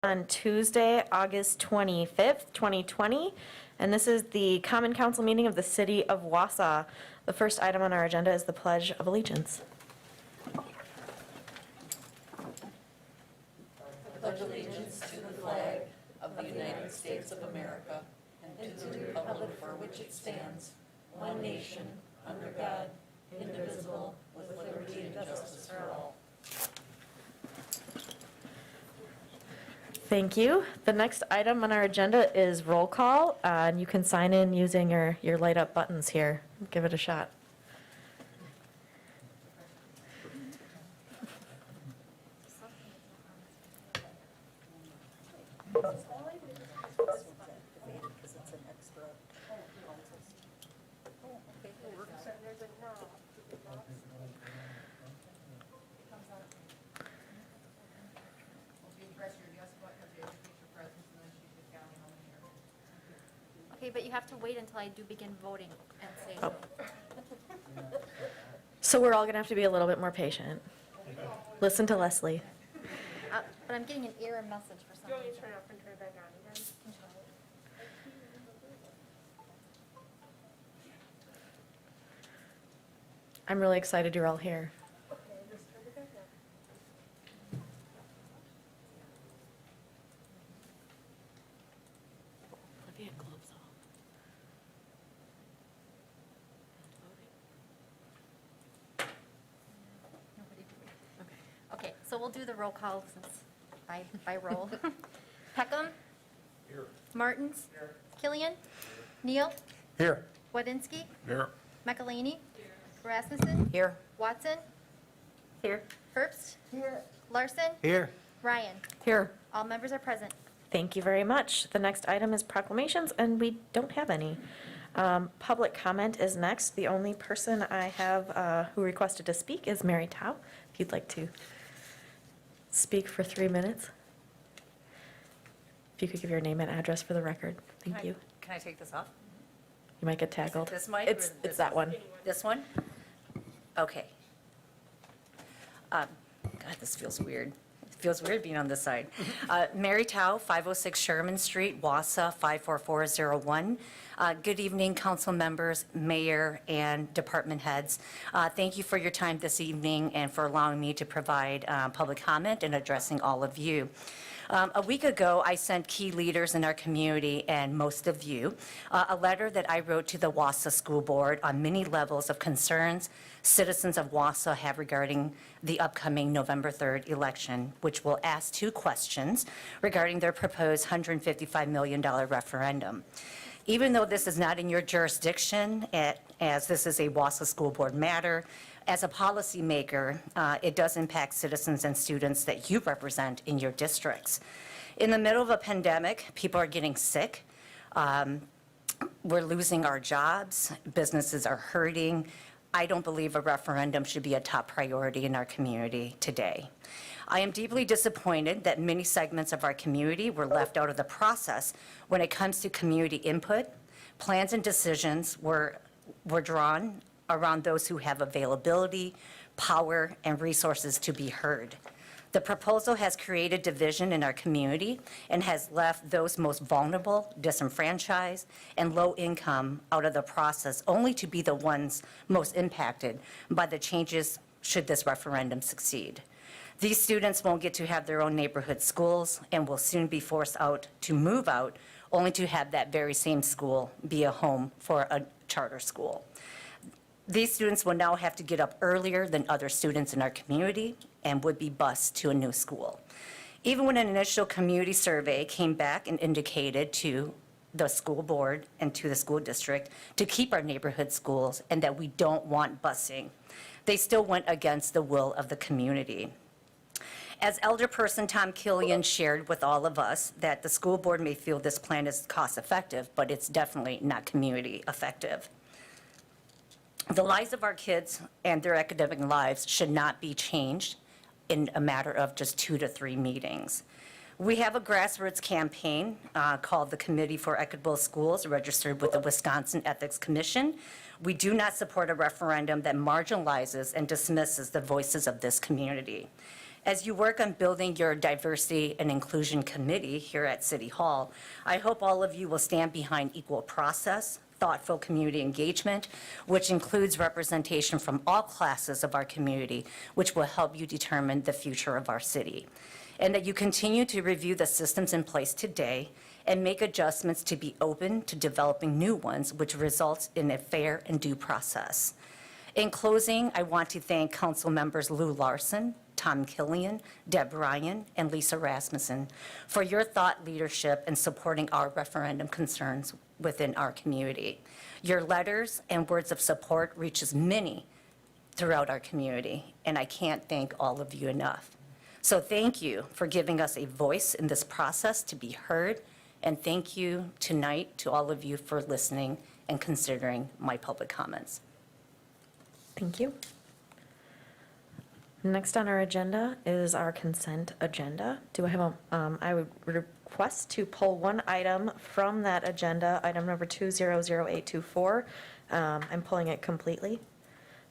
On Tuesday, August 25th, 2020, and this is the Common Council meeting of the City of Wausau. The first item on our agenda is the Pledge of Allegiance. Pledge allegiance to the flag of the United States of America and to the republic for which it stands, one nation, under God, indivisible, with liberty and justice for all. Thank you. The next item on our agenda is roll call, and you can sign in using your light up buttons here. Give it a shot. Okay, but you have to wait until I do begin voting and say Oh. So we're all going to have to be a little bit more patient. Listen to Leslie. But I'm getting an error message for some Do you want me reason. to turn it off and turn it back on again? I'm really excited you're all here. Okay, just turn it back on. Nobody voted. Okay, so we'll do the roll call since by roll. Peckham? Here. Martins? Here. Killian? Neal? Here. Wadinsky? Here. McElhaney? Rasmussen? Here. Watson? Here. Herbst? Here. Larson? Here. Ryan? Here. All members are present. Thank you very much. The next item is proclamations, and we don't have any. Public comment is next. The only person I have who requested to speak is Mary Tao. If you'd like to speak for 3 minutes. If you could give your name and address for the record. Thank you. Can I take this off? You might get tackled. This mic? It's that one. This one? Okay. God, this feels weird. It feels weird being on this side. Mary Tao, 506 Sherman Street, Wausau, 54401. Good evening, council members, mayor, and department heads. Thank you for your time this evening and for allowing me to provide public comment and addressing all of you. A week ago, I sent key leaders in our community and most of you a letter that I wrote to the Wausau School Board on many levels of concerns citizens of Wausau have regarding the upcoming November 3rd election, which will ask 2 questions regarding their proposed $155 million referendum. Even though this is not in your jurisdiction, as this is a Wausau School Board matter, as a policymaker, it does impact citizens and students that you represent in your districts. In the middle of a pandemic, people are getting sick. We're losing our jobs. Businesses are hurting. I don't believe a referendum should be a top priority in our community today. I am deeply disappointed that many segments of our community were left out of the process when it comes to community input. Plans and decisions were drawn around those who have availability, power, and resources to be heard. The proposal has created division in our community and has left those most vulnerable, disenfranchised, and low income out of the process, only to be the ones most impacted by the changes should this referendum succeed. These students won't get to have their own neighborhood schools and will soon be forced out to move out, only to have that very same school be a home for a charter school. These students will now have to get up earlier than other students in our community and would be bused to a new school. Even when an initial community survey came back and indicated to the school board and to the school district to keep our neighborhood schools and that we don't want busing, they still went against the will of the community. As Elderperson Tom Killian shared with all of us, that the school board may feel this plan is cost effective, but it's definitely not community effective. The lives of our kids and their academic lives should not be changed in a matter of just 2 to 3 meetings. We have a grassroots campaign called the Committee for Equitable Schools, registered with the Wisconsin Ethics Commission. We do not support a referendum that marginalizes and dismisses the voices of this community. As you work on building your diversity and inclusion committee here at City Hall, I hope all of you will stand behind equal process, thoughtful community engagement, which includes representation from all classes of our community, which will help you determine the future of our city. And that you continue to review the systems in place today and make adjustments to be open to developing new ones, which results in a fair and due process. In closing, I want to thank Council members Lou Larson, Tom Killian, Deb Ryan, and Lisa Rasmussen for your thought leadership in supporting our referendum concerns within our community. Your letters and words of support reaches many throughout our community, and I can't thank all of you enough. So thank you for giving us a voice in this process to be heard, and thank you tonight to all of you for listening and considering my public comments. Thank you. Next on our agenda is our consent agenda. Do I have I would request to pull one item from that agenda, item number 200824. I'm pulling it completely.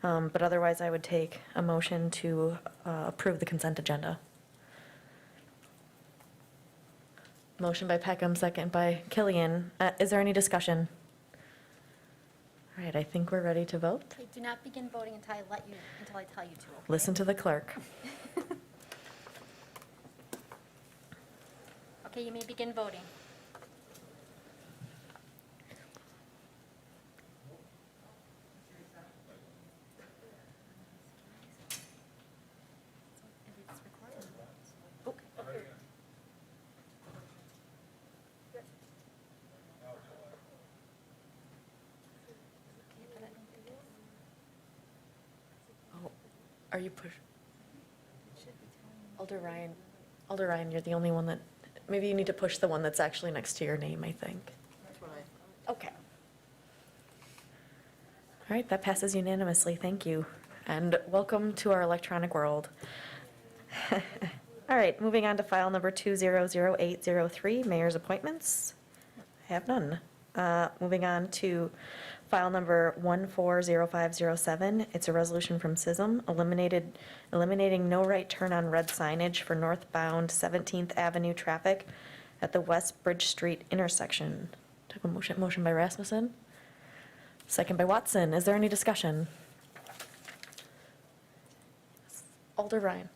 But otherwise, I would take a motion to approve the consent agenda. Motion by Peckham, second by Killian. Is there any discussion? All right, I think we're ready to vote. Okay, do not begin voting until I tell you to. Okay? Listen to the clerk. Okay, you may begin voting. Are you push? Alder Ryan, you're the only one that, maybe you need to push the one that's actually next to your name, I think. Okay. All right, that passes unanimously, thank you. And welcome to our electronic world. All right, moving on to file number 200803, mayor's appointments. I have none. Moving on to file number 140507. It's a resolution from CISM eliminating no right turn on red signage for northbound 17th Avenue traffic at the West Bridge Street intersection. Do I have a motion by Rasmussen? Second by Watson. Is there any discussion? Alder Ryan.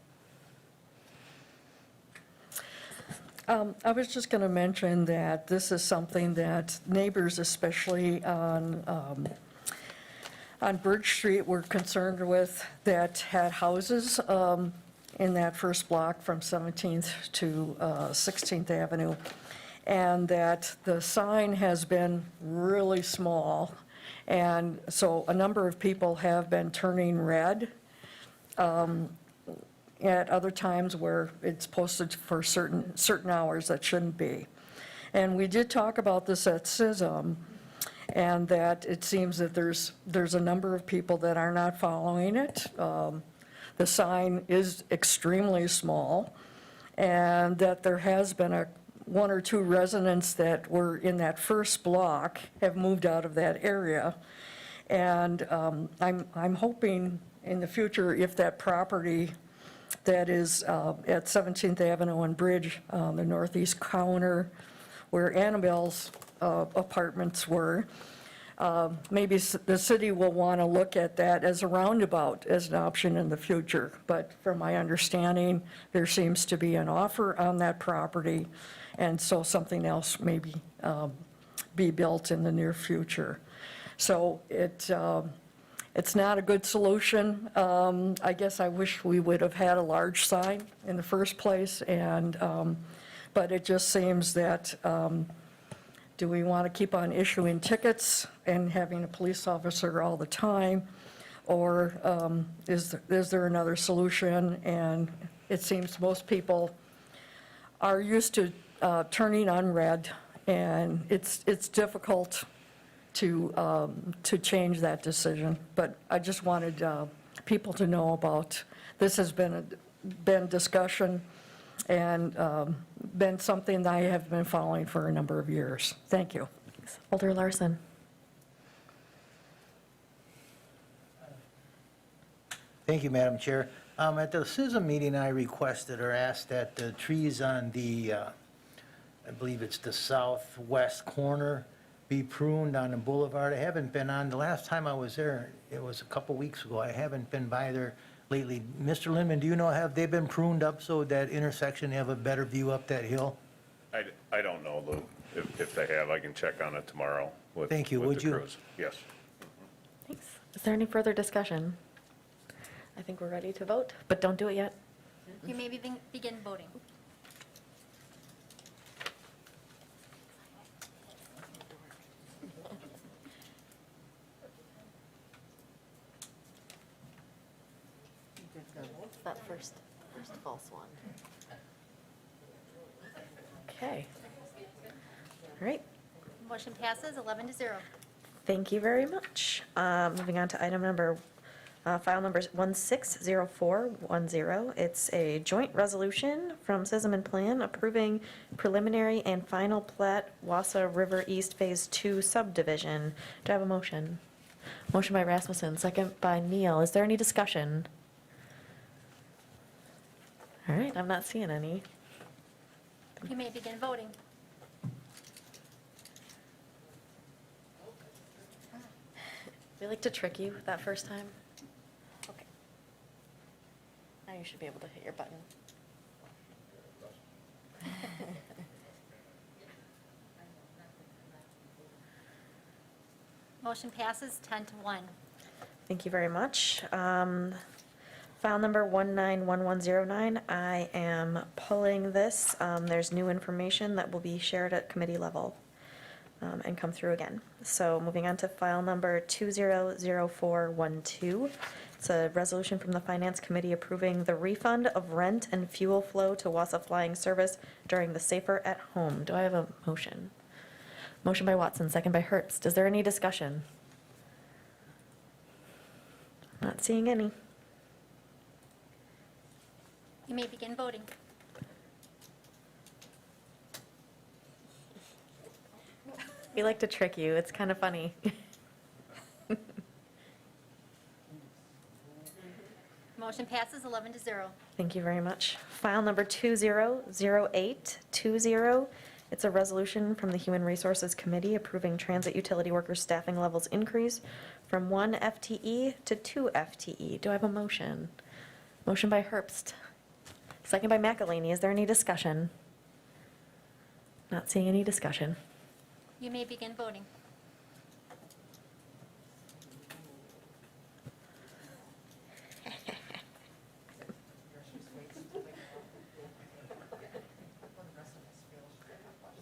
I was just going to mention that this is something that neighbors, especially on Bridge Street, were concerned with, that had houses in that first block from 17th to 16th Avenue, and that the sign has been really small, and so a number of people have been turning red at other times where it's posted for certain hours that shouldn't be. And we did talk about this at CISM, and that it seems that there's a number of people that are not following it. The sign is extremely small, and that there has been one or two residents that were in that first block have moved out of that area. And I'm hoping in the future, if that property that is at 17th Avenue and Bridge, the northeast corner, where Annabelle's apartments were, maybe the city will want to look at that as a roundabout as an option in the future. But from my understanding, there seems to be an offer on that property, and so something else may be built in the near future. So it's not a good solution. I guess I wish we would have had a large sign in the first place, but it just seems that, do we want to keep on issuing tickets and having a police officer all the time? Or is there another solution? And it seems most people are used to turning on red, and it's difficult to change that decision. But I just wanted people to know about, this has been discussion and been something that I have been following for a number of years. Thank you. Alder Larson. Thank you, Madam Chair. At the CISM meeting, I requested or asked that the trees on the, I believe it's the southwest corner, be pruned on the boulevard. I haven't been on, the last time I was there, it was a couple weeks ago. I haven't been by there lately. Mr. Lindman, do you know, have they been pruned up so that intersection have a better view up that hill? I don't know, Lou, if they have. I can check on it tomorrow with Thank you. with Would the you? crews. Yes. Thanks. Is there any further discussion? I think we're ready to vote, but don't do it yet. You may begin voting. That first false one. Okay. All right. Motion passes 11-0. Thank you very much. Moving on to item number, file number 160410. It's a joint resolution from CISM and Plan approving preliminary and final plat Wausau River East Phase 2 subdivision. Do I have a motion? Motion by Rasmussen, second by Neal. Is there any discussion? All right, I'm not seeing any. You may begin voting. We like to trick you that first time. Okay. Now you should be able to hit your button. Motion passes 10-1. Thank you very much. File number 191109, I am pulling this. There's new information that will be shared at committee level and come through again. So moving on to file number 200412. It's a resolution from the Finance Committee approving the refund of rent and fuel flow to Wausau Flying Service during the Safer at Home. Do I have a motion? Motion by Watson, second by Herbst. Is there any discussion? Not seeing any. You may begin voting. We like to trick you. It's kind of funny. Motion passes 11-0. Thank you very much. File number 200820. It's a resolution from the Human Resources Committee approving transit utility workers' staffing levels increase from 1 FTE to 2 FTE. Do I have a motion? Motion by Herbst. Second by McElhaney. Is there any discussion? Not seeing any discussion. You may begin voting.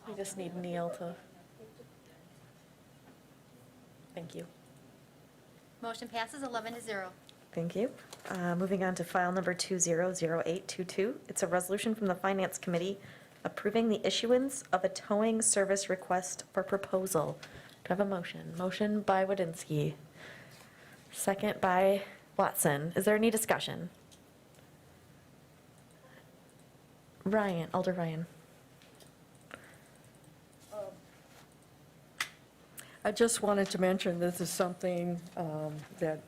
We just need Neil to. Thank you. Motion passes 11-0. Thank you. Moving on to file number 200822. It's a resolution from the Finance Committee approving the issuance of a towing service request for proposal. Do I have a motion? Motion by Wadinsky. Second by Watson. Is there any discussion? Ryan, Alder Ryan. I just wanted to mention this is something that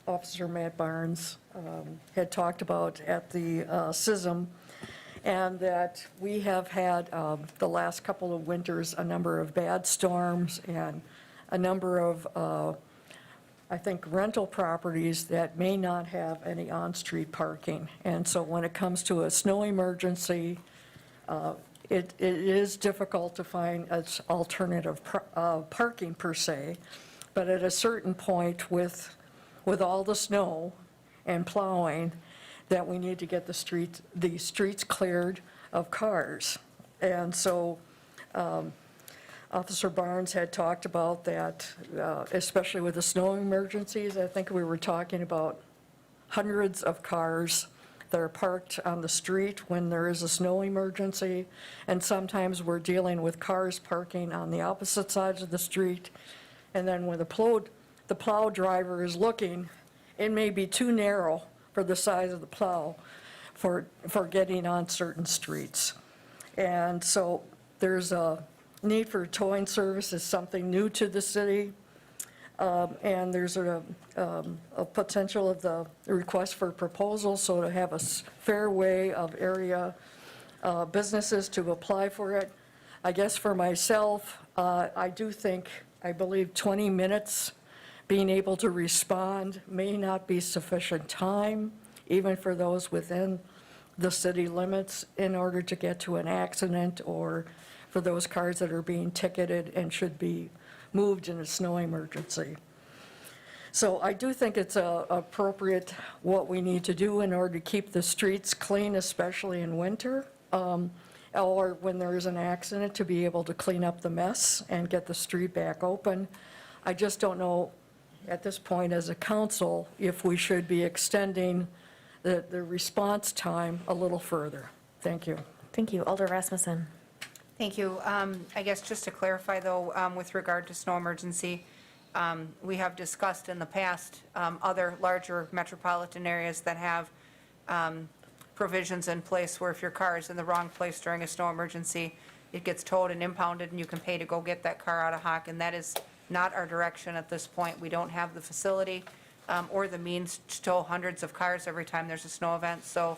Officer Matt Barnes had talked about at the CISM, and that we have had the last couple of winters a number of bad storms and a number of, I think, rental properties that may not have any on-street parking. And so when it comes to a snow emergency, it is difficult to find as alternative parking per se, but at a certain point with all the snow and plowing, that we need to get the streets cleared of cars. And so Officer Barnes had talked about that, especially with the snow emergencies. I think we were talking about hundreds of cars that are parked on the street when there is a snow emergency, and sometimes we're dealing with cars parking on the opposite sides of the street, and then when the plow driver is looking, it may be too narrow for the size of the plow for getting on certain streets. And so there's a need for towing service is something new to the city. And there's a potential of the request for proposal, so to have a fair way of area businesses to apply for it. I guess for myself, I believe 20 minutes being able to respond may not be sufficient time, even for those within the city limits, in order to get to an accident, or for those cars that are being ticketed and should be moved in a snow emergency. So I do think it's appropriate what we need to do in order to keep the streets clean, especially in winter, or when there is an accident, to be able to clean up the mess and get the street back open. I just don't know at this point as a council if we should be extending the response time a little further. Thank you. Thank you. Alder Rasmussen. Thank you. I guess just to clarify, though, with regard to snow emergency, we have discussed in the past other larger metropolitan areas that have provisions in place where if your car is in the wrong place during a snow emergency, it gets towed and impounded, and you can pay to go get that car out of hock, and that is not our direction at this point. We don't have the facility or the means to tow hundreds of cars every time there's a snow event. So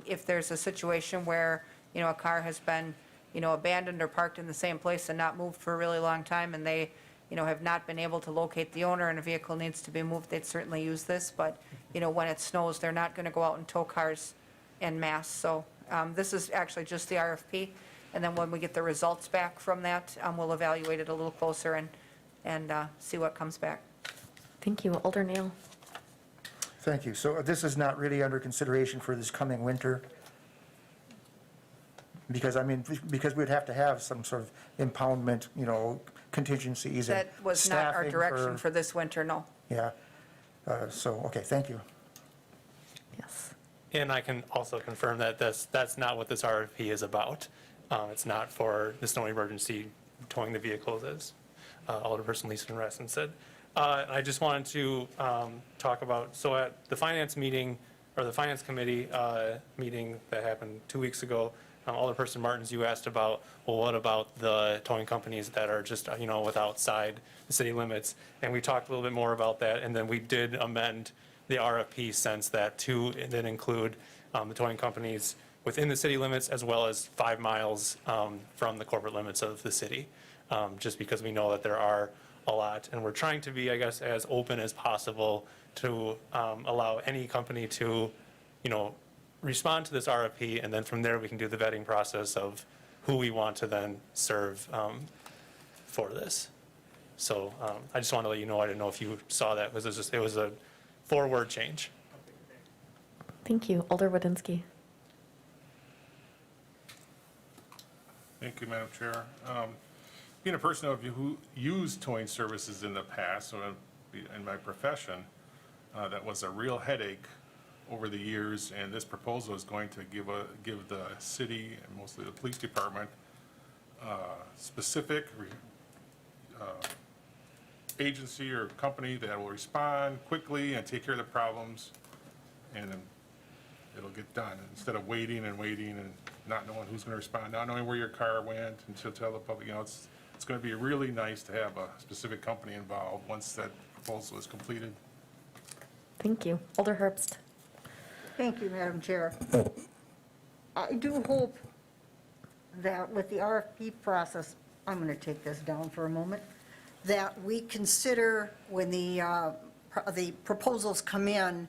if there's a situation where, a car has been, abandoned or parked in the same place and not moved for a really long time, and they, have not been able to locate the owner and a vehicle needs to be moved, they'd certainly use this. But, when it snows, they're not going to go out and tow cars en masse. So this is actually just the RFP. And then when we get the results back from that, we'll evaluate it a little closer and see what comes back. Thank you. Alder Neal. Thank you. So this is not really under consideration for this coming winter? Because we'd have to have some sort of impoundment, contingencies and That was not our staffing direction for this winter, no. Yeah. Okay, thank you. Yes. And I can also confirm that that's not what this RFP is about. It's not for the snow emergency towing the vehicles, as Alderperson Lisa Rasmussen said. I just wanted to talk about, so at the finance meeting, or the finance committee meeting that happened 2 weeks ago, Alderperson Martins, you asked about, well, what about the towing companies that are just, with outside the city limits? And we talked a little bit more about that, and then we did amend the RFP since that to then include the towing companies within the city limits as well as 5 miles from the corporate limits of the city, just because we know that there are a lot. And we're trying to be, I guess, as open as possible to allow any company to, respond to this RFP, and then from there we can do the vetting process of who we want to then serve for this. So I just wanted to let you know, I didn't know if you saw that, because it was a 4-word change. Thank you. Alder Wodinsky. Thank you, Madam Chair. Being a person who used towing services in the past, so in my profession, that was a real headache over the years, and this proposal is going to give the city, and mostly the police department, specific agency or company that will respond quickly and take care of the problems, and it'll get done, instead of waiting and not knowing who's going to respond, not knowing where your car went, and to tell the public, it's going to be really nice to have a specific company involved once that proposal is completed. Thank you. Alder Herbst. Thank you, Madam Chair. I do hope that with the RFP process, I'm going to take this down for a moment, that we consider when the proposals come in,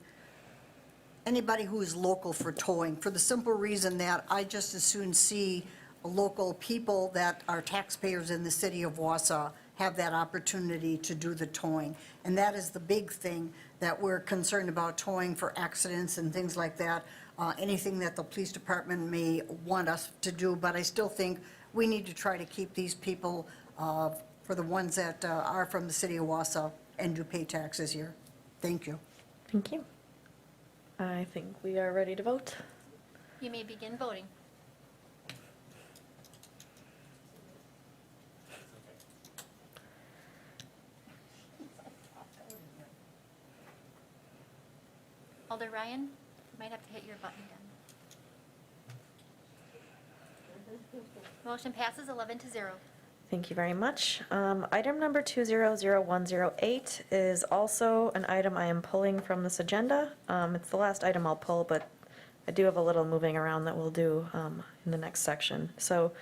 anybody who is local for towing, for the simple reason that I just as soon see local people that are taxpayers in the city of Wausau have that opportunity to do the towing. And that is the big thing that we're concerned about, towing for accidents and things like that, anything that the police department may want us to do. But I still think we need to try to keep these people, for the ones that are from the city of Wausau and do pay taxes here. Thank you. Thank you. I think we are ready to vote. You may begin voting. Alder Ryan, you might have to hit your button again. Motion passes 11-0. Thank you very much. Item number 200108 is also an item I am pulling from this agenda. It's the last item I'll pull, but I do have a little moving around that we'll do in the next section. So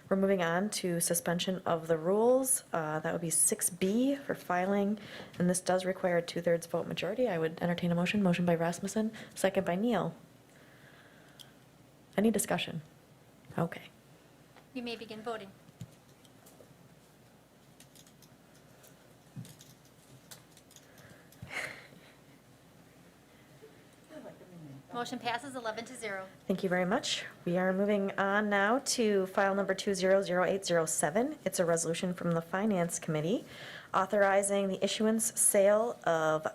we're moving on to suspension of the rules. That would be 6B for filing, and this does require a 2/3 vote majority. I would entertain a motion. Motion by Rasmussen, second by Neal. Any discussion? Okay. You may begin voting. Motion passes 11-0. Thank you very much. We are moving on now to file number 200807. It's a resolution from the Finance Committee authorizing the issuance, sale of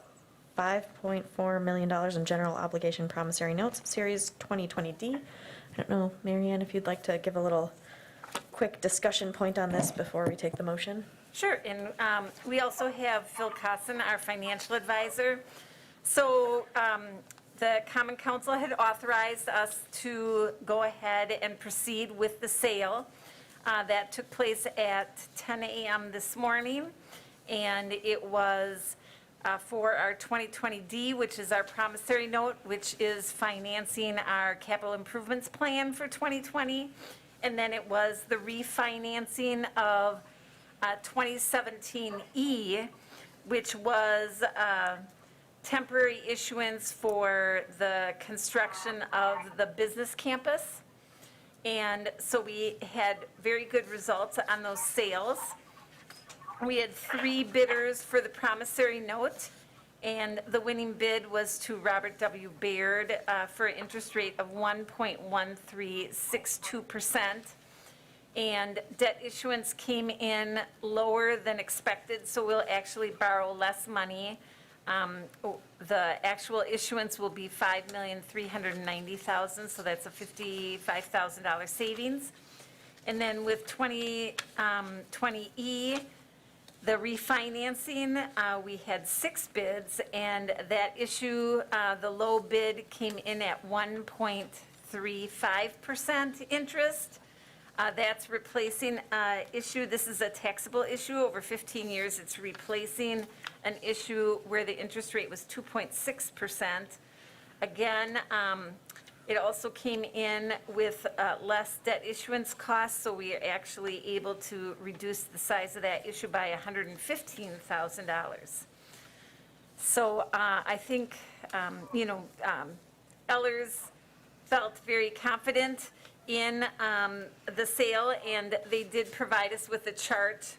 $5.4 million in general obligation promissory notes, Series 2020D. I don't know, Mary Ann, if you'd like to give a little quick discussion point on this before we take the motion? Sure, and we also have Phil Cosson, our financial advisor. So the Common Council had authorized us to go ahead and proceed with the sale. That took place at 10 a.m. this morning, and it was for our 2020D, which is our promissory note, which is financing our capital improvements plan for 2020. And then it was the refinancing of 2017E, which was temporary issuance for the construction of the business campus. And so we had very good results on those sales. We had 3 bidders for the promissory note, and the winning bid was to Robert W. Baird for an interest rate of 1.1362%. And debt issuance came in lower than expected, so we'll actually borrow less money. The actual issuance will be $5,390,000, so that's a $55,000 savings. And then with 2020E, the refinancing, we had 6 bids, and that issue, the low bid came in at 1.35% interest. That's replacing issue, this is a taxable issue over 15 years. It's replacing an issue where the interest rate was 2.6%. Again, it also came in with less debt issuance costs, so we are actually able to reduce the size of that issue by $115,000. So I think, Ellers felt very confident in the sale, and they did provide us with a chart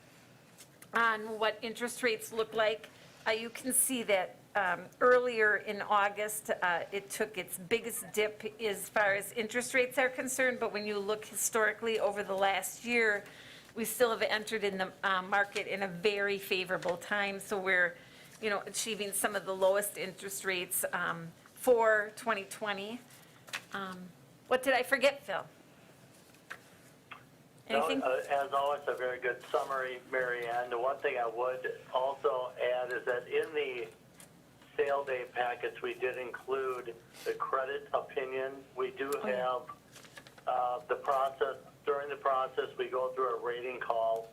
on what interest rates look like. You can see that earlier in August, it took its biggest dip as far as interest rates are concerned, but when you look historically over the last year, we still have entered in the market in a very favorable time, so we're, achieving some of the lowest interest rates for 2020. What did I forget, Phil? Anything? As always, a very good summary, Mary Ann. The one thing I would also add is that in the sale day packets, we did include the credit opinion. We do have the process. During the process, we go through a rating call,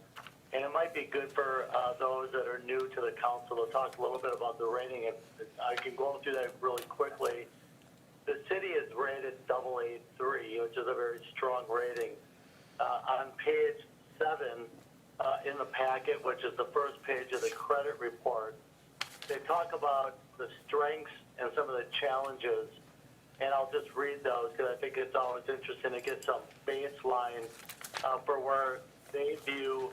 and it might be good for those that are new to the council to talk a little bit about the rating. I can go through that really quickly. The city is rated AA3, which is a very strong rating. On page 7 in the packet, which is the first page of the credit report, they talk about the strengths and some of the challenges, and I'll just read those because I think it's always interesting to get some baseline for where they view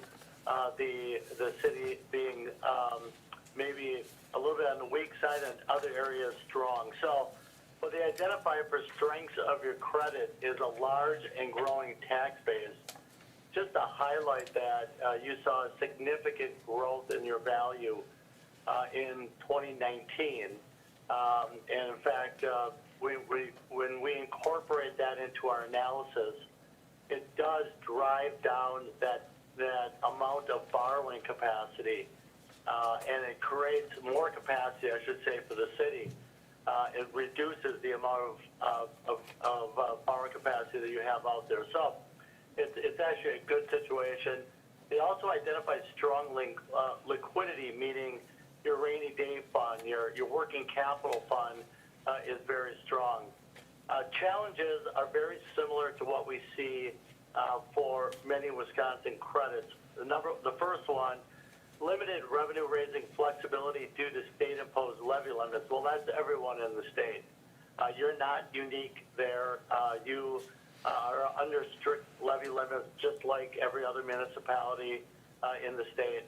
the city being maybe a little bit on the weak side and other areas strong. So what they identify for strengths of your credit is a large and growing tax base. Just to highlight that, you saw a significant growth in your value in 2019. And in fact, when we incorporate that into our analysis, it does drive down that amount of borrowing capacity, and it creates more capacity, I should say, for the city. It reduces the amount of borrowing capacity that you have out there. So it's actually a good situation. They also identified strong liquidity, meaning your rainy day fund, your working capital fund is very strong. Challenges are very similar to what we see for many Wisconsin credits. The first one, limited revenue raising flexibility due to state-imposed levy limits. Well, that's everyone in the state. You're not unique there. You are under strict levy limits just like every other municipality in the state.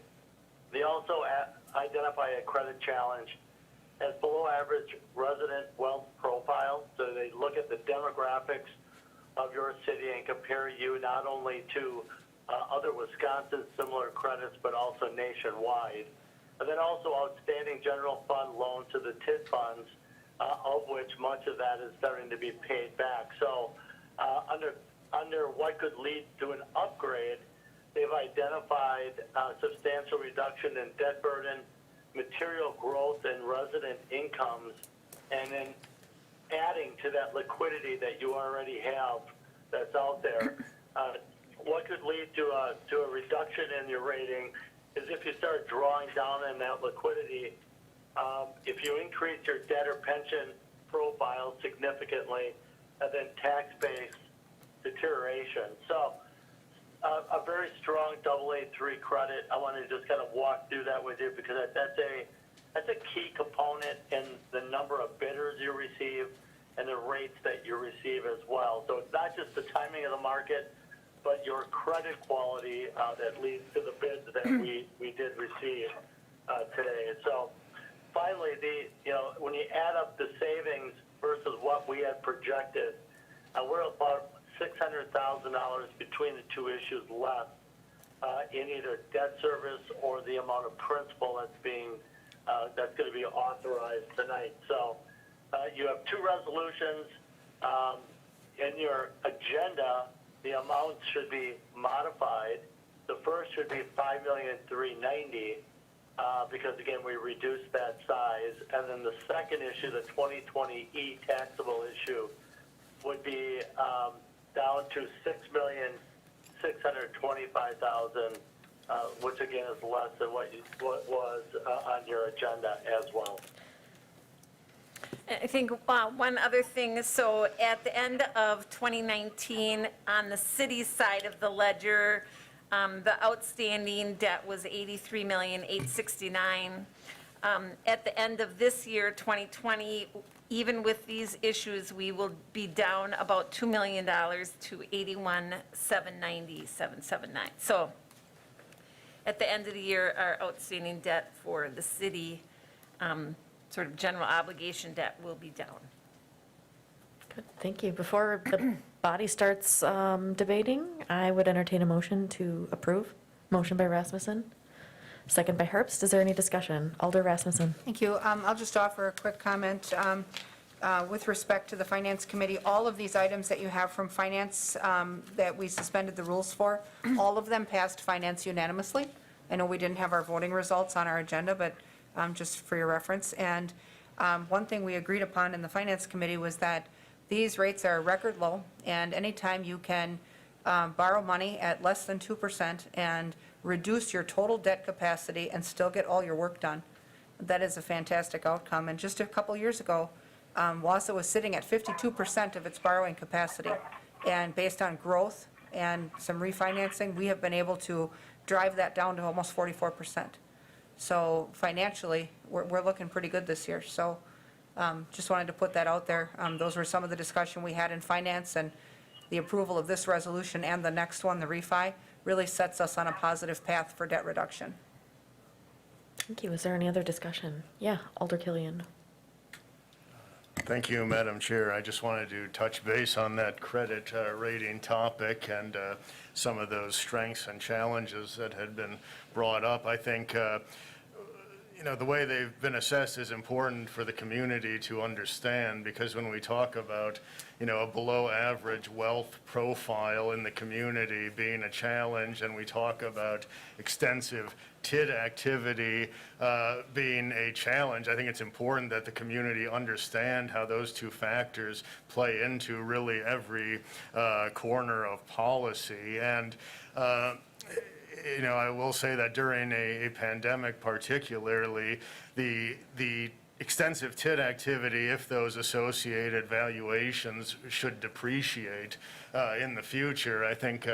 They also identify a credit challenge as below average resident wealth profile. So they look at the demographics of your city and compare you not only to other Wisconsin similar credits, but also nationwide. And then also outstanding general fund loans to the TID funds, of which much of that is starting to be paid back. So under what could lead to an upgrade, they've identified substantial reduction in debt burden, material growth in resident incomes, and then adding to that liquidity that you already have that's out there. What could lead to a reduction in your rating is if you start drawing down on that liquidity. If you increase your debt or pension profile significantly, and then tax-based deterioration. So a very strong AA3 credit. I want to just kind of walk through that with you because that's a key component in the number of bidders you receive and the rates that you receive as well. So it's not just the timing of the market, but your credit quality that leads to the bids that we did receive today. So finally, when you add up the savings versus what we had projected, we're about $600,000 between the two issues left in either debt service or the amount of principal that's going to be authorized tonight. So you have two resolutions in your agenda. The amounts should be modified. The first should be $5,390,000 because again we reduced that size, and then the second issue, the 2020 taxable issue, would be down to $6,625,000, which again is less than what was on your agenda as well. I think one other thing, so at the end of 2019, on the city side of the ledger, the outstanding debt was $83,869,000. At the end of this year, 2020, even with these issues, we will be down about $2 million to $81,790,779. So at the end of the year, our outstanding debt for the city, sort of general obligation debt, will be down. Good, thank you. Before the body starts debating, I would entertain a motion to approve. Motion by Rasmussen, second by Herbst. Is there any discussion? Alder Rasmussen. Thank you. I'll just offer a quick comment. With respect to the Finance Committee, all of these items that you have from Finance that we suspended the rules for, all of them passed Finance unanimously. I know we didn't have our voting results on our agenda, but just for your reference. And one thing we agreed upon in the Finance Committee was that these rates are record low, and anytime you can borrow money at less than 2% and reduce your total debt capacity and still get all your work done, that is a fantastic outcome. And just a couple years ago, Wausau was sitting at 52% of its borrowing capacity. And based on growth and some refinancing, we have been able to drive that down to almost 44%. So financially, we're looking pretty good this year. So just wanted to put that out there. Those were some of the discussion we had in Finance, and the approval of this resolution and the next one, the refi, really sets us on a positive path for debt reduction. Thank you. Is there any other discussion? Yeah, Alder Killian. Thank you, Madam Chair. I just wanted to touch base on that credit rating topic and some of those strengths and challenges that had been brought up. I think the way they've been assessed is important for the community to understand, because when we talk about, a below average wealth profile in the community being a challenge, and we talk about extensive TID activity being a challenge, I think it's important that the community understand how those two factors play into really every corner of policy. And I will say that during a pandemic particularly, the extensive TID activity, if those associated valuations should depreciate in the future, I think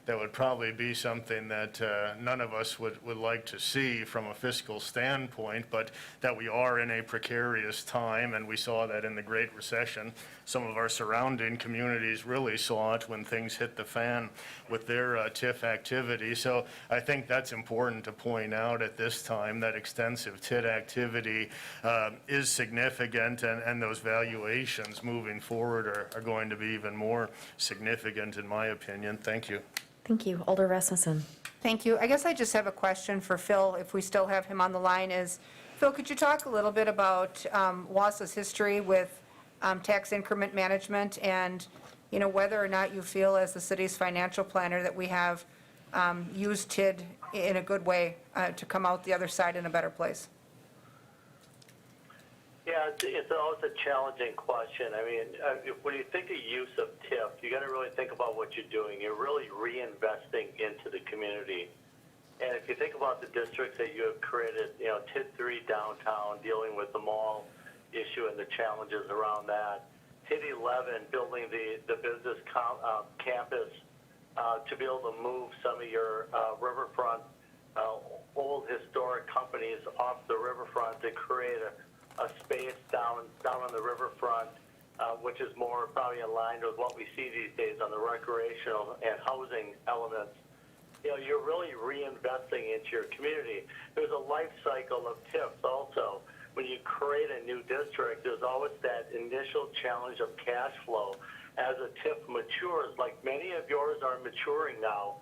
that would probably be something that none of us would like to see from a fiscal standpoint, but that we are in a precarious time, and we saw that in the Great Recession. Some of our surrounding communities really saw it when things hit the fan with their TIF activity. So I think that's important to point out at this time, that extensive TID activity is significant, and those valuations moving forward are going to be even more significant, in my opinion. Thank you. Thank you. Alder Rasmussen. Thank you. I guess I just have a question for Phil, if we still have him on the line, is, Phil, could you talk a little bit about Wausau's history with tax increment management, and, whether or not you feel as the city's financial planner that we have used TID in a good way to come out the other side in a better place? Yeah, it's always a challenging question. I mean, when you think of use of TIF, you got to really think about what you're doing. You're really reinvesting into the community. And if you think about the districts that you have created, TID 3 downtown, dealing with the mall issue and the challenges around that, TID 11, building the business campus to be able to move some of your riverfront, old historic companies off the riverfront to create a space down on the riverfront, which is more probably aligned with what we see these days on the recreational and housing elements. You're really reinvesting into your community. There's a life cycle of TIFs also. When you create a new district, there's always that initial challenge of cash flow. As a TIF matures, like many of yours are maturing now,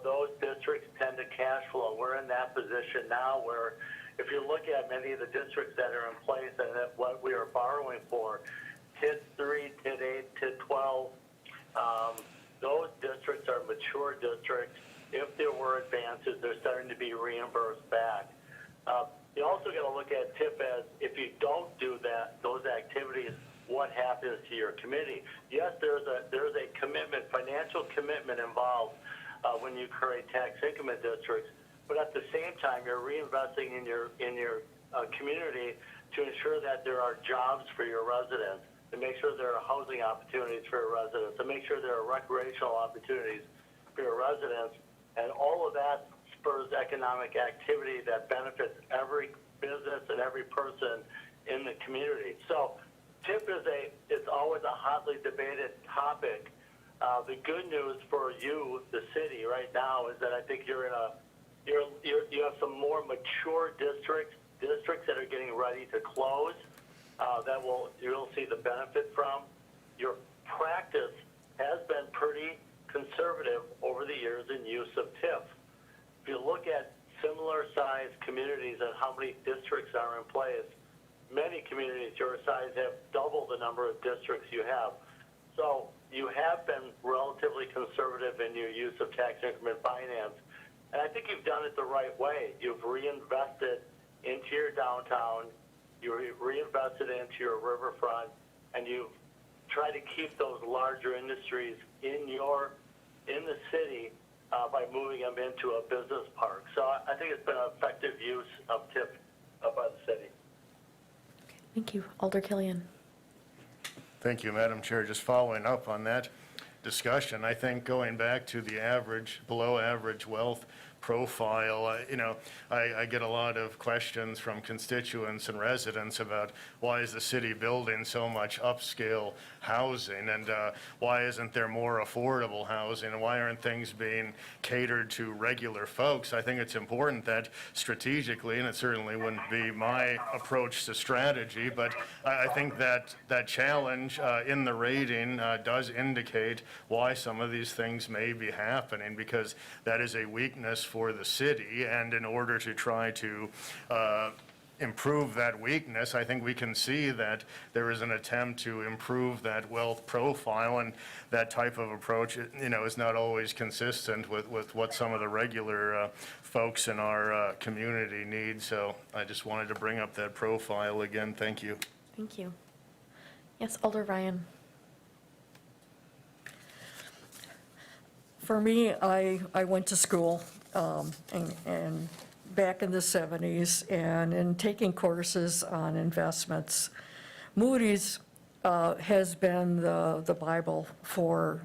those districts tend to cash flow. We're in that position now where if you look at many of the districts that are in place and that what we are borrowing for, TID 3, TID 8, TID 12, those districts are mature districts. If there were advances, they're starting to be reimbursed back. You also got to look at TIF as, if you don't do those activities, what happens to your committee? Yes, there's a commitment, financial commitment involved when you create tax increment districts. But at the same time, you're reinvesting in your community to ensure that there are jobs for your residents, to make sure there are housing opportunities for your residents, to make sure there are recreational opportunities for your residents, and all of that spurs economic activity that benefits every business and every person in the community. So TIP it's always a hotly debated topic. The good news for you, the city, right now is that I think you have some more mature districts that are getting ready to close that you'll see the benefit from. Your practice has been pretty conservative over the years in use of TIF. If you look at similar sized communities and how many districts are in place, many communities your size have double the number of districts you have. So you have been relatively conservative in your use of tax increment finance. And I think you've done it the right way. You've reinvested into your downtown, you reinvested into your riverfront, and you've tried to keep those larger industries in the city by moving them into a business park. So I think it's been an effective use of TIF by the city. Thank you. Alder Killian. Thank you, Madam Chair. Just following up on that discussion, I think going back to the below average wealth profile, I get a lot of questions from constituents and residents about why is the city building so much upscale housing, and why isn't there more affordable housing, and why aren't things being catered to regular folks? I think it's important that strategically, and it certainly wouldn't be my approach to strategy, but I think that challenge in the rating does indicate why some of these things may be happening, because that is a weakness for the city, and in order to try to improve that weakness, I think we can see that there is an attempt to improve that wealth profile, and that type of approach, is not always consistent with what some of the regular folks in our community need. So I just wanted to bring up that profile again. Thank you. Thank you. Yes, Alder Ryan. For me, I went to school and back in the 70s, and in taking courses on investments. Moody's has been the Bible for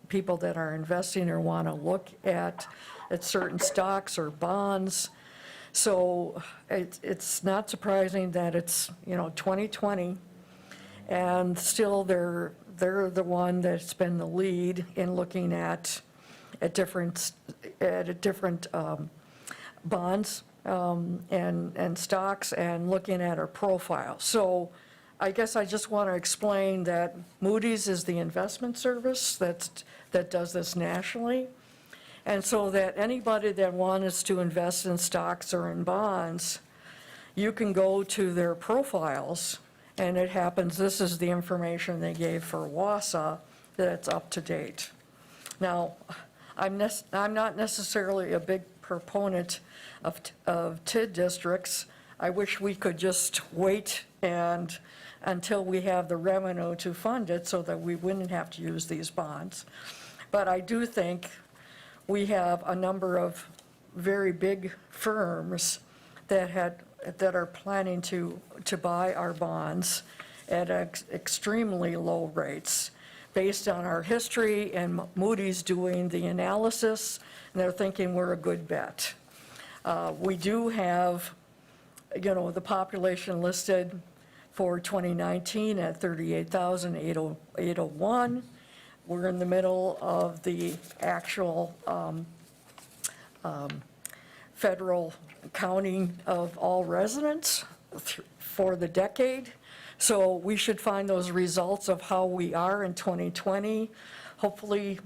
people that are investing or want to look at certain stocks or bonds. So it's not surprising that it's, 2020, and still they're the one that's been the lead in looking at different bonds and stocks and looking at our profile. So I guess I just want to explain that Moody's is the investment service that does this nationally. And so that anybody that wants to invest in stocks or in bonds, you can go to their profiles, and it happens, this is the information they gave for Wausau, that it's up to date. Now, I'm not necessarily a big proponent of TID districts. I wish we could just wait until we have the revenue to fund it so that we wouldn't have to use these bonds. But I do think we have a number of very big firms that are planning to buy our bonds at extremely low rates based on our history and Moody's doing the analysis, and they're thinking we're a good bet. We do have, the population listed for 2019 at 38,801. We're in the middle of the actual federal counting of all residents for the decade. So we should find those results of how we are in 2020, hopefully,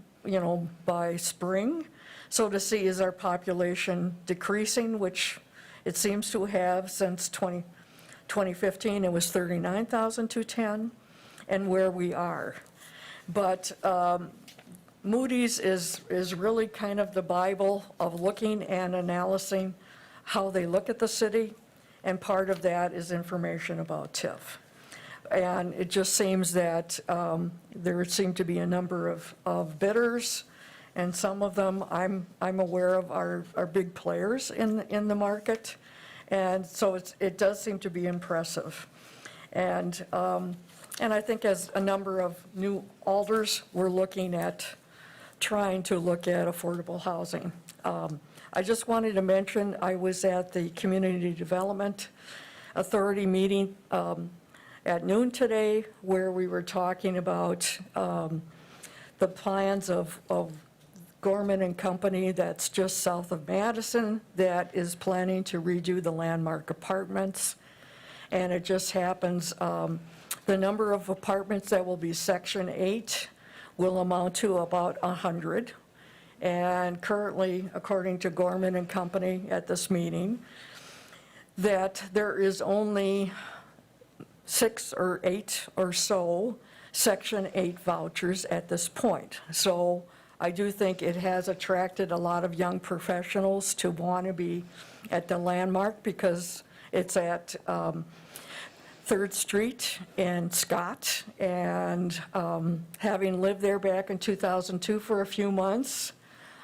by spring. So to see, is our population decreasing, which it seems to have since 2015, it was 39,210, and where we are. But Moody's is really kind of the Bible of looking and analyzing how they look at the city, and part of that is information about TIF. And it just seems that there seem to be a number of bidders, and some of them I'm aware of are big players in the market, and so it does seem to be impressive. And I think as a number of new alders, we're looking at trying to look at affordable housing. I just wanted to mention, I was at the Community Development Authority meeting at noon today, where we were talking about the plans of Gorman and Company that's just south of Madison that is planning to redo the Landmark Apartments. And it just happens, the number of apartments that will be Section 8 will amount to about 100. And currently, according to Gorman and Company at this meeting, that there is only 6 or 8 or so Section 8 vouchers at this point. So I do think it has attracted a lot of young professionals to want to be at the Landmark because it's at 3rd Street in Scott. And having lived there back in 2002 for a few months,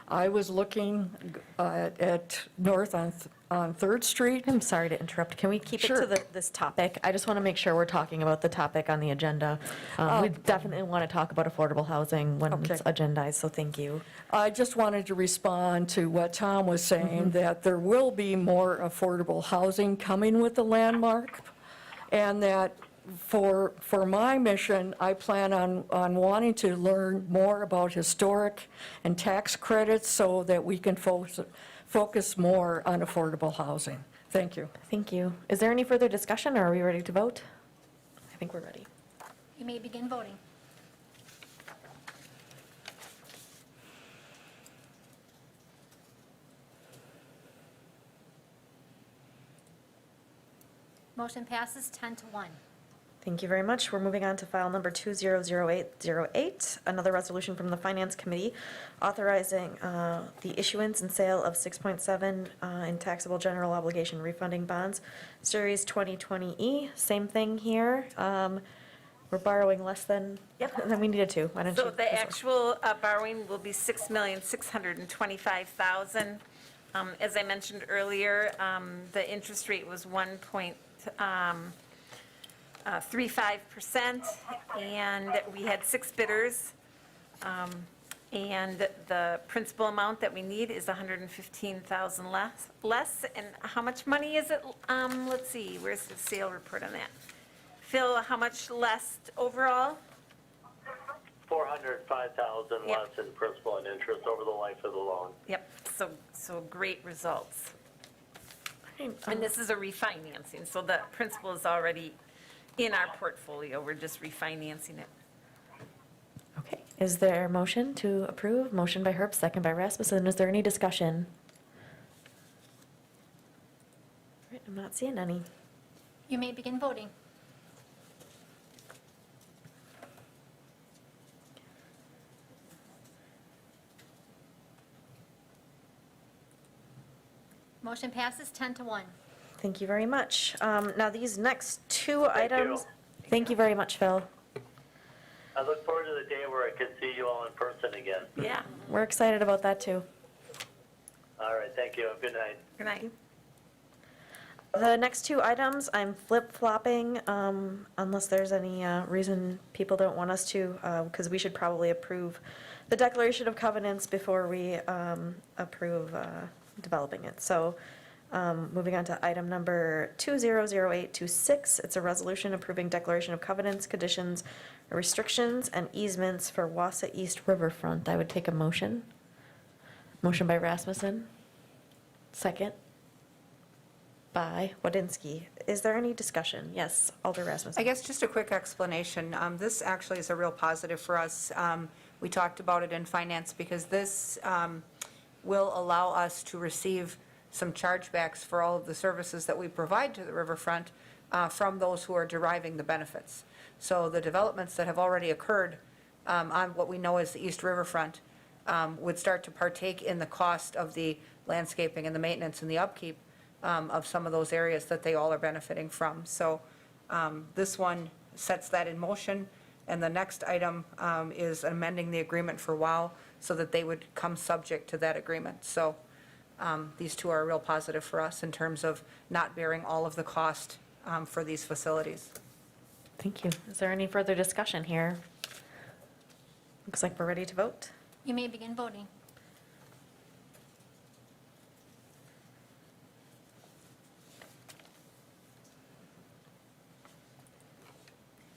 I was looking at north on 3rd Street. I'm sorry to interrupt. Can we keep Sure. it to this topic? I just want to make sure we're talking about the topic on the agenda. We definitely want to talk about affordable housing when it's Okay. agendized, so thank you. I just wanted to respond to what Tom was saying, that there will be more affordable housing coming with the Landmark, and that for my mission, I plan on wanting to learn more about historic and tax credits so that we can focus more on affordable housing. Thank you. Thank you. Is there any further discussion, or are we ready to vote? I think we're ready. You may begin voting. Motion passes 10-1. Thank you very much. We're moving on to file number 200808, another resolution from the Finance Committee authorizing the issuance and sale of 6.7 in taxable general obligation refunding bonds, Series 2020E. Same thing here. We're borrowing less than we needed to. Why don't you? So the actual borrowing will be $6,625,000 As I mentioned earlier, the interest rate was 1.35%, and we had 6 bidders. And the principal amount that we need is $115,000 less. And how much money is it? Let's see, where's the sale report on that? Phil, how much less overall? $405,000 Yep. less in principal and interest over the life of the loan. Yep, so great results. Okay, And this is a refinancing, so the principal is already in our portfolio. We're just refinancing it. Okay, is there a motion to approve? Motion by Herb, second by Rasmussen. Is there any discussion? All right, I'm not seeing any. You may begin voting. Motion passes 10-1. Thank you very much. Now, these next two Thank you. items. Thank you very much, Phil. I look forward to the day where I can see you all in person again. Yeah, We're excited about that, too. All right, thank you. Good night. good night. The next two items, I'm flip-flopping, unless there's any reason people don't want us to, because we should probably approve the declaration of covenants before we approve developing it. So, moving on to item number 200826, it's a resolution approving declaration of covenants, conditions, restrictions, and easements for Wausau East Riverfront. I would take a motion. Motion by Rasmussen. Second by Wadinski. Is there any discussion? Yes, Alder Rasmussen. I guess just a quick explanation. This actually is a real positive for us. We talked about it in finance because this will allow us to receive some chargebacks for all of the services that we provide to the riverfront from those who are deriving the benefits. So the developments that have already occurred on what we know as the East Riverfront would start to partake in the cost of the landscaping and the maintenance and the upkeep of some of those areas that they all are benefiting from. So this one sets that in motion, and the next item is amending the agreement for WOW so that they would come subject to that agreement. So these two are a real positive for us in terms of not bearing all of the cost for these facilities. Thank you. Is there any further discussion here? Looks like we're ready to vote. You may begin voting.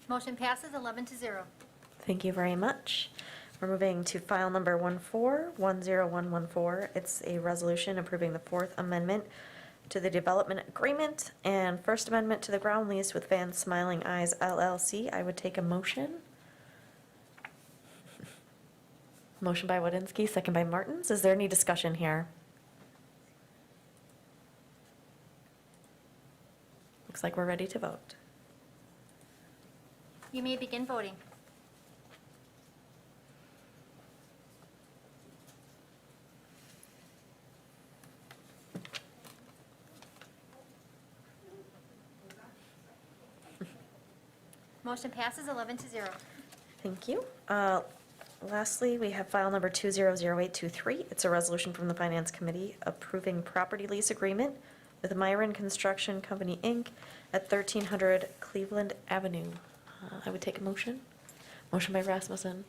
Motion passes 11-0. Thank you very much. We're moving to file number 1410114. It's a resolution approving the Fourth Amendment to the Development Agreement and First Amendment to the Ground Lease with Van Smiling Eyes LLC. I would take a motion. Motion by Wadinski, second by Martins. Is there any discussion here? Looks like we're ready to vote. You may begin voting. Motion passes 11-0. Thank you. Lastly, we have file number 200823. It's a resolution from the Finance Committee approving property lease agreement with Myron Construction Company, Inc. at 1300 Cleveland Avenue. I would take a motion. Motion by Rasmussen.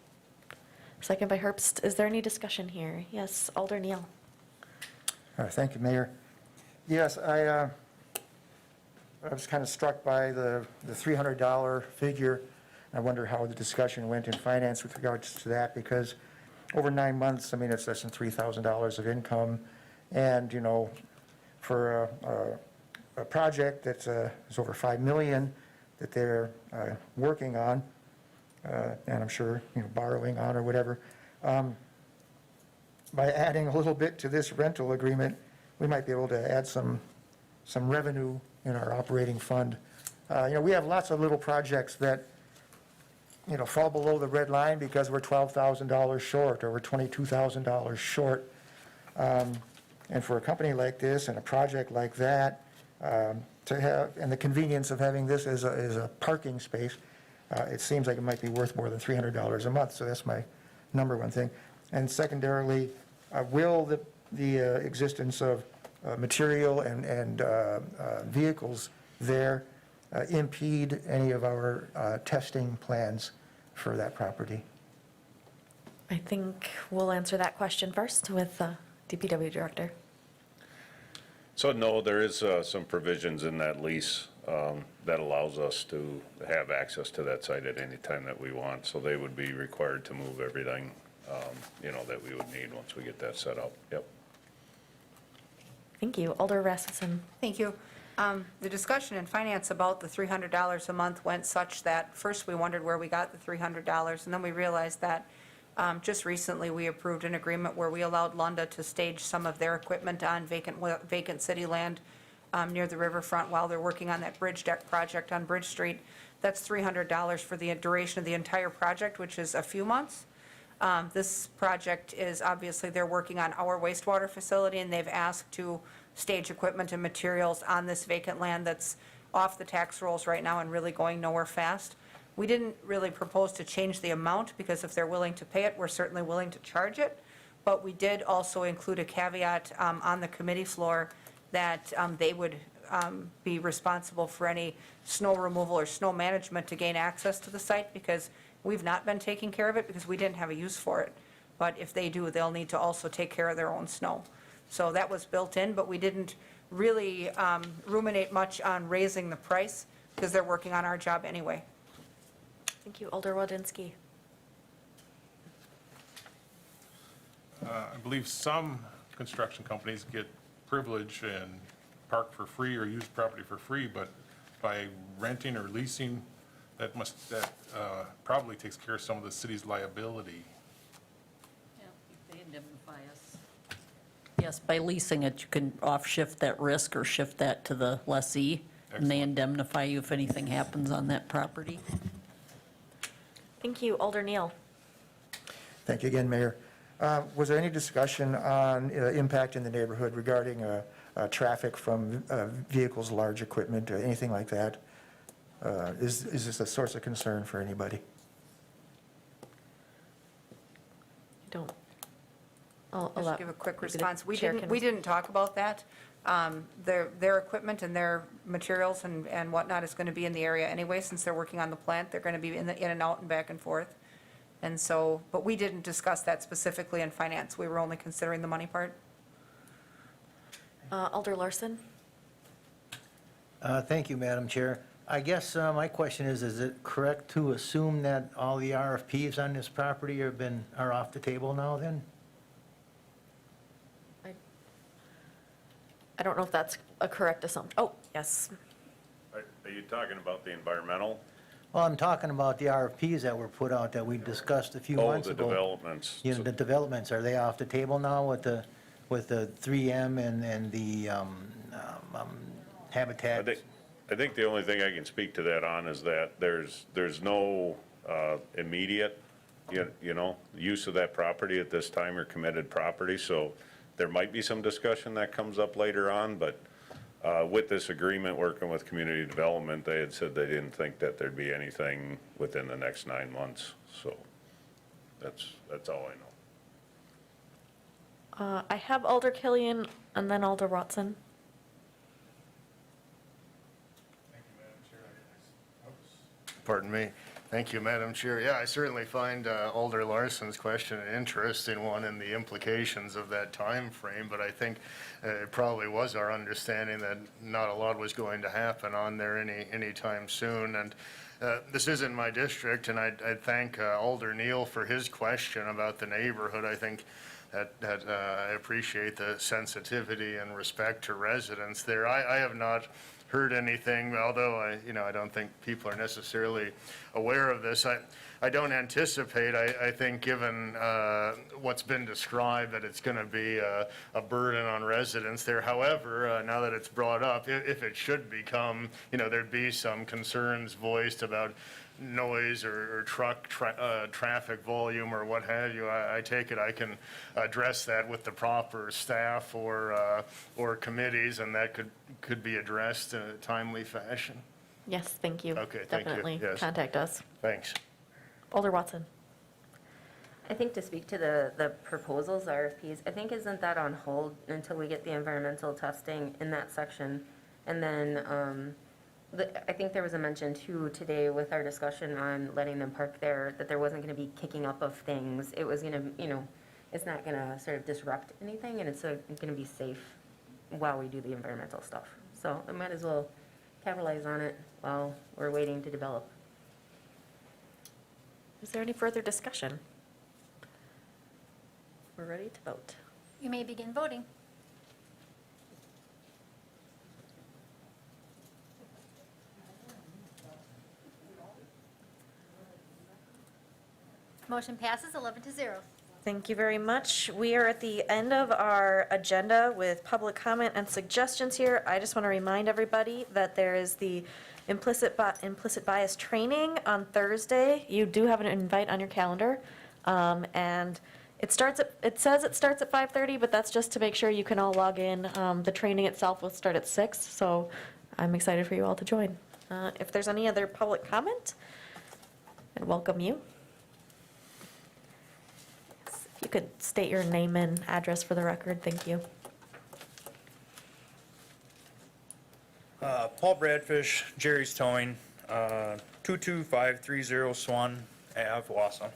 Second by Herbst. Is there any discussion here? Yes, Alder Neal. Thank you, Mayor. Yes, I was kind of struck by the $300 figure. I wonder how the discussion went in finance with regards to that, because over 9 months, I mean, it's less than $3,000 of income. And, you know, for a project that's is over $5 million that they're working on, and I'm sure, you know, borrowing on or whatever, by adding a little bit to this rental agreement, we might be able to add some revenue in our operating fund. You know, we have lots of little projects that, you know, fall below the red line because we're $12,000 short or we're $22,000 short. And for a company like this and a project like that, to have, and the convenience of having this as a parking space, it seems like it might be worth more than $300 a month. So that's my number one thing. And secondarily, will the existence of material and vehicles there impede any of our testing plans for that property? I think we'll answer that question first with the DPW director. So no, there is some provisions in that lease that allows us to have access to that site at any time that we want. So they would be required to move everything, that we would need once we get that set up. Yep. Thank you. Alder Rasmussen. Thank you. The discussion in finance about the $300 a month went such that first we wondered where we got the $300, and then we realized that just recently we approved an agreement where we allowed Lunda to stage some of their equipment on vacant city land near the riverfront while they're working on that bridge deck project on Bridge Street. That's $300 for the duration of the entire project, which is a few months. This project is, obviously, they're working on our wastewater facility, and they've asked to stage equipment and materials on this vacant land that's off the tax rolls right now and really going nowhere fast. We didn't really propose to change the amount, because if they're willing to pay it, we're certainly willing to charge it. But we did also include a caveat on the committee floor that they would be responsible for any snow removal or snow management to gain access to the site, because we've not been taking care of it because we didn't have a use for it. But if they do, they'll need to also take care of their own snow. So that was built in, but we didn't really ruminate much on raising the price because they're working on our job anyway. Thank you. Alder Wodinski. I believe some construction companies get privilege and park for free or use property for free, but by renting or leasing, that probably takes care of some of the city's liability. They indemnify us. Yes, by leasing it, you can off-shift that risk or shift that to the lessee, and they indemnify you if anything happens on that property. Thank you. Alder Neal. Thank you again, Mayor. Was there any discussion on impact in the neighborhood regarding traffic from vehicles, large equipment, anything like that? Is this a source of concern for anybody? Don't. Just give a quick maybe the response. We chair didn't, can- talk about that. Their equipment and their materials and whatnot is going to be in the area anyway, since they're working on the plant. They're going to be in and out and back and forth. And so, but we didn't discuss that specifically in finance. We were only considering the money part. Alder Larson. Thank you, Madam Chair. I guess my question is it correct to assume that all the RFPs on this property are off the table now then? I don't know if that's a correct assumption. Oh, yes. Are you talking about the environmental? Well, I'm talking about the RFPs that were put out that we discussed a few months The ago. developments. You know, the developments, are they off the table now with the 3M and the Habitat? I think the only thing I can speak to that on is that there's no immediate, use of that property at this time or committed property. So there might be some discussion that comes up later on, but with this agreement, working with community development, they had said they didn't think that there'd be anything within the next 9 months. So that's all I know. I have Alder Killian and then Alder Watson. Pardon me. Thank you, Madam Chair. Yeah, I certainly find Alder Larson's question an interesting one and the implications of that time frame, but I think it probably was our understanding that not a lot was going to happen on there anytime soon. And this isn't my district, and I'd thank Alder Neal for his question about the neighborhood. I think that I appreciate the sensitivity and respect to residents there. I have not heard anything, although I don't think people are necessarily aware of this. I don't anticipate, I think, given what's been described, that it's going to be a burden on residents there. However, now that it's brought up, if it should become, there'd be some concerns voiced about noise or traffic volume or what have you, I take it I can address that with the proper staff or committees, and that could be addressed in a timely fashion. Yes, thank you. Okay, thank you. Definitely Yes. contact us. Thanks. Alder Watson. I think to speak to the proposals, RFPs, I think isn't that on hold until we get the environmental testing in that section? And then, I think there was a mention too today with our discussion on letting them park there, that there wasn't gonna be kicking up of things. It was gonna, it's not gonna sort of disrupt anything, and it's gonna be safe while we do the environmental stuff. So I might as well capitalize on it while we're waiting to develop. Is there any further discussion? We're ready to vote. You may begin voting. Motion passes 11-0. Thank you very much. We are at the end of our agenda with public comment and suggestions here. I just want to remind everybody that there is the implicit bias training on Thursday. You do have an invite on your calendar. And it says it starts at 5:30, but that's just to make sure you can all log in. The training itself will start at 6, so I'm excited for you all to join. If there's any other public comment, I'd welcome you. If you could state your name and address for the record, thank you. Paul Bradfish, Jerry's Towing, 22530 Swan Ave, Wausau.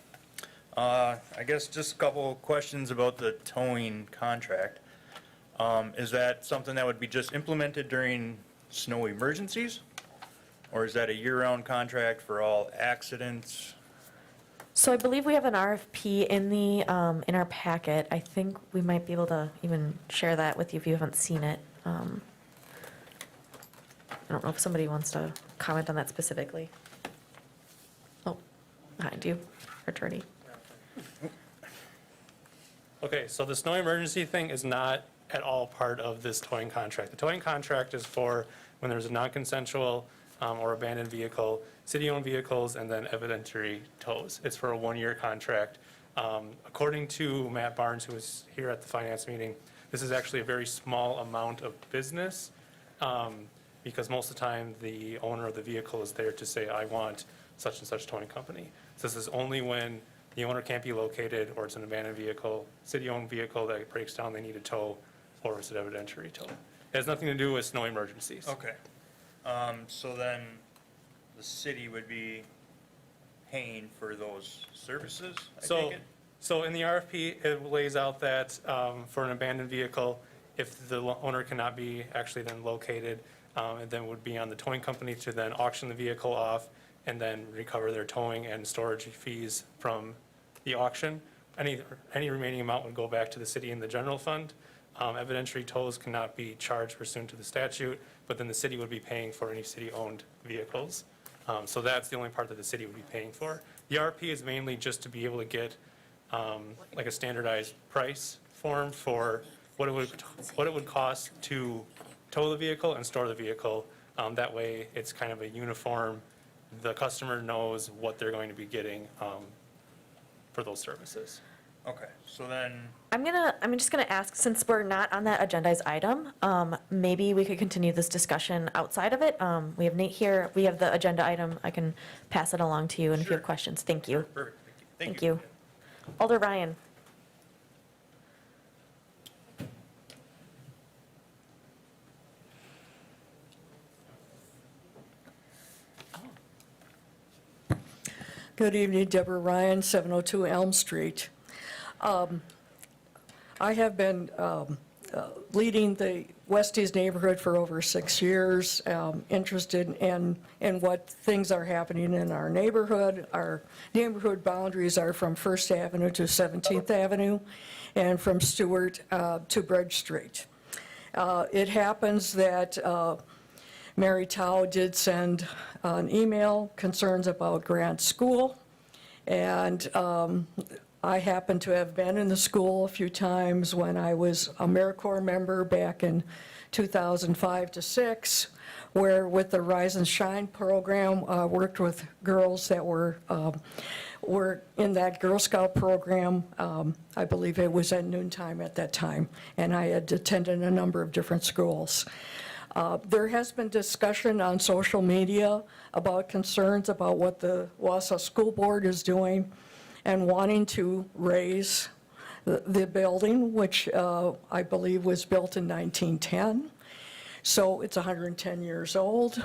I guess just a couple questions about the towing contract. Is that something that would be just implemented during snow emergencies? Or is that a year-round contract for all accidents? So I believe we have an RFP in our packet. I think we might be able to even share that with you if you haven't seen it. I don't know if somebody wants to comment on that specifically. Oh, behind you, attorney. Okay, so the snow emergency thing is not at all part of this towing contract. The towing contract is for when there's a non-consensual or abandoned vehicle, city-owned vehicles, and then evidentiary tows. It's for a one-year contract. According to Matt Barnes, who was here at the finance meeting, this is actually a very small amount of business because most of the time the owner of the vehicle is there to say, I want such and such towing company. So this is only when the owner can't be located, or it's an abandoned vehicle, city-owned vehicle that breaks down, they need a tow, or it's an evidentiary tow. It has nothing to do with snow emergencies. Okay. So then the city would be paying for those services, I take it? So in the RFP, it lays out that for an abandoned vehicle, if the owner cannot be actually then located, it then would be on the towing company to then auction the vehicle off and then recover their towing and storage fees from the auction. Any remaining amount would go back to the city in the general fund. Evidentiary tolls cannot be charged pursuant to the statute, but then the city would be paying for any city-owned vehicles. So that's the only part that the city would be paying for. The RFP is mainly just to be able to get like a standardized price form for what it would cost to tow the vehicle and store the vehicle. That way, it's kind of a uniform, the customer knows what they're going to be getting for those services. Okay, so then, I'm just gonna ask, since we're not on that agendized item, maybe we could continue this discussion outside of it. We have Nate here, we have the agenda item, I can pass it along to you, and if you have questions, thank you. perfect, Thank you. Alder Ryan. Good evening, Deborah Ryan, 702 Elm Street. I have been leading the Westies neighborhood for over 6 years, interested in what things are happening in our neighborhood. Our neighborhood boundaries are from First Avenue to 17th Avenue and from Stewart to Bridge Street. It happens that Mary Tao did send an email, concerns about Grant School, and I happen to have been in the school a few times when I was a AmeriCorps member back in 2005 to 6, where with the Rise and Shine program, worked with girls that were in that Girl Scout program. I believe it was at noontime at that time, and I had attended a number of different schools. There has been discussion on social media about concerns about what the Wausau School Board is doing. and wanting to raise the building, which I believe was built in 1910. So it's 110 years old.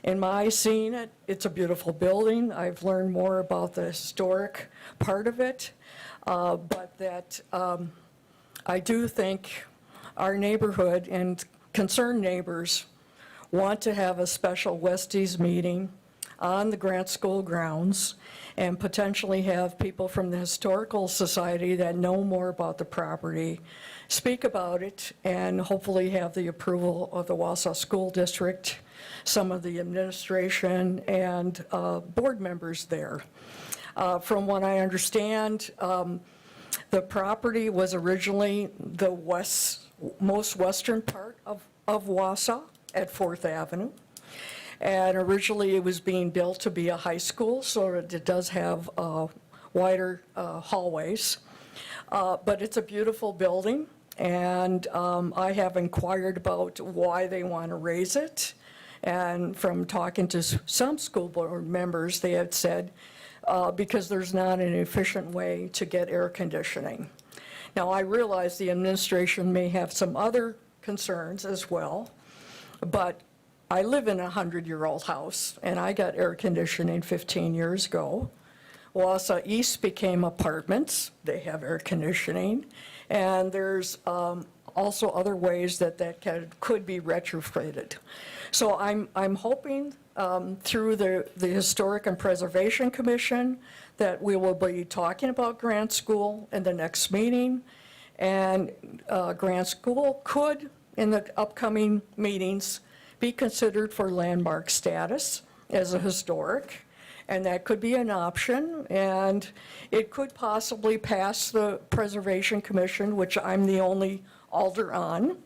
In my seeing it, it's a beautiful building. I've learned more about the historic part of it, but that I do think our neighborhood and concerned neighbors want to have a special Westies meeting on the Grant School grounds and potentially have people from the Historical Society that know more about the property speak about it and hopefully have the approval of the Wausau School District, some of the administration, and board members there. From what I understand, the property was originally the most western part of Wausau at 4th Avenue. And originally, it was being built to be a high school, so it does have wider hallways. But it's a beautiful building, and I have inquired about why they want to raise it. And from talking to some school board members, they had said, because there's not an efficient way to get air conditioning. Now, I realize the administration may have some other concerns as well, but I live in a 100-year-old house, and I got air conditioning 15 years ago. Wausau East became apartments. They have air conditioning. And there's also other ways that could be retrofitted. So I'm hoping through the Historic and Preservation Commission that we will be talking about Grant School in the next meeting. And Grant School could, in the upcoming meetings, be considered for landmark status as a historic, and that could be an option, and it could possibly pass the Preservation Commission, which I'm the only alder on,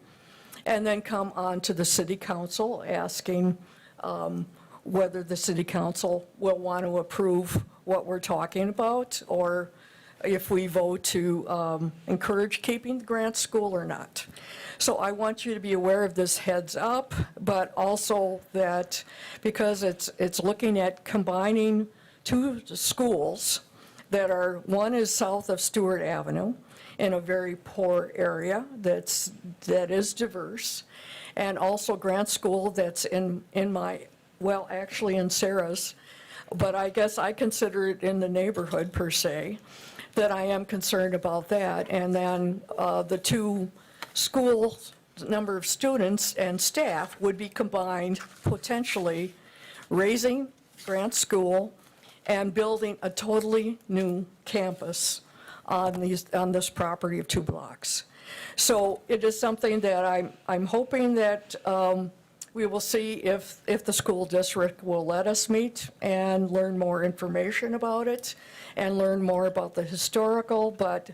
and then come on to the City Council asking whether the City Council will want to approve what we're talking about, or if we vote to encourage keeping the Grant School or not. So I want you to be aware of this heads up, but also that because it's looking at combining two schools that are, one is south of Stewart Avenue in a very poor area that is diverse, and also Grant School that's in my, well, actually in Sarah's, but I guess I consider it in the neighborhood per se, that I am concerned about that. And then the two schools, number of students and staff would be combined, potentially raising Grant School and building a totally new campus on this property of 2 blocks. So it is something that I'm hoping that we will see if the school district will let us meet and learn more information about it and learn more about the historical, but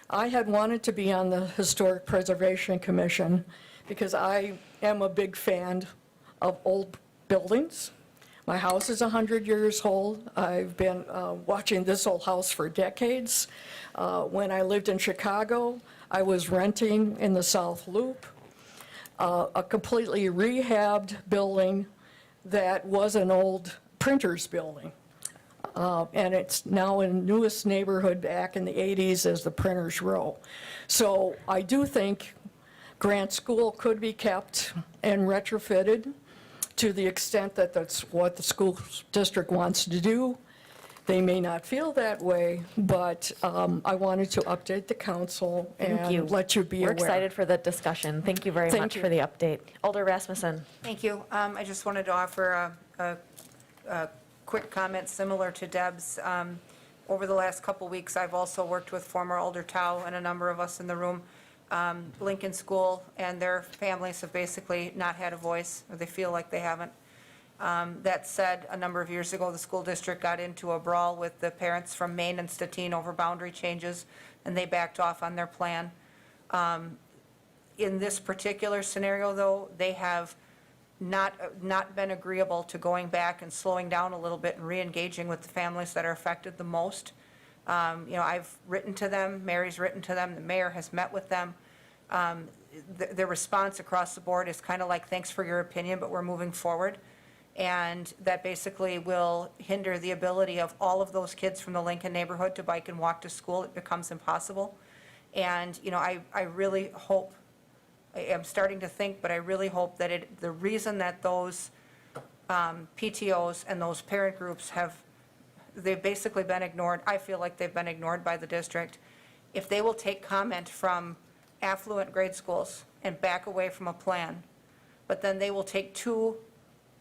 I had wanted to be on the Historic Preservation Commission because I am a big fan of old buildings. My house is 100 years old. I've been watching this old house for decades. When I lived in Chicago, I was renting in the South Loop, a completely rehabbed building that was an old printer's building. And it's now in newest neighborhood back in the 80s as the Printers Row. So I do think Grant School could be kept and retrofitted to the extent that that's what the school district wants to do. They may not feel that way, but I wanted to update the council Thank you. and let you be We're aware. excited for the discussion. Thank you very Thank much you. for the update. Alder Rasmussen. Thank you. I just wanted to offer a quick comment similar to Deb's. Over the last couple weeks, I've also worked with former Alder Tao and a number of us in the room. Lincoln School and their families have basically not had a voice, or they feel like they haven't. That said, a number of years ago, the school district got into a brawl with the parents from Maine and Stettin over boundary changes, and they backed off on their plan. In this particular scenario, though, they have not been agreeable to going back and slowing down a little bit and re-engaging with the families that are affected the most. I've written to them, Mary's written to them, the mayor has met with them. The response across the board is kind of like, thanks for your opinion, but we're moving forward. And that basically will hinder the ability of all of those kids from the Lincoln neighborhood to bike and walk to school. It becomes impossible. And, you know, I really hope, I'm starting to think, but I really hope that the reason that those PTOs and those parent groups they've basically been ignored, I feel like they've been ignored by the district. If they will take comment from affluent grade schools and back away from a plan, but then they will take 2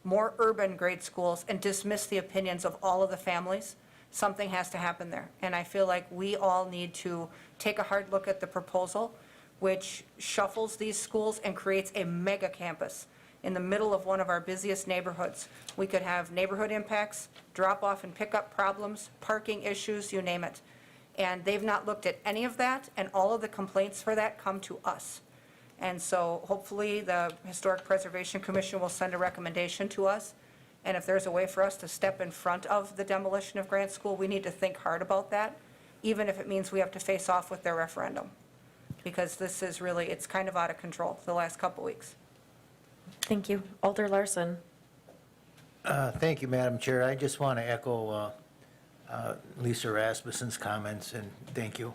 more urban grade schools and dismiss the opinions of all of the families, something has to happen there. And I feel like we all need to take a hard look at the proposal, which shuffles these schools and creates a mega campus in the middle of one of our busiest neighborhoods. We could have neighborhood impacts, drop-off and pickup problems, parking issues, you name it. And they've not looked at any of that, and all of the complaints for that come to us. And so hopefully the Historic Preservation Commission will send a recommendation to us. And if there's a way for us to step in front of the demolition of Grant School, we need to think hard about that, even if it means we have to face off with their referendum. Because this is really, it's kind of out of control the last couple weeks. Thank you. Alder Larson. Thank you, Madam Chair. I just want to echo Lisa Rasmussen's comments, and thank you.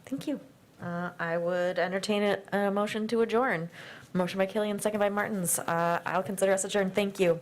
Thank you. I would entertain a motion to adjourn. Motion by Killian, second by Martins. I'll consider us adjourned. Thank you.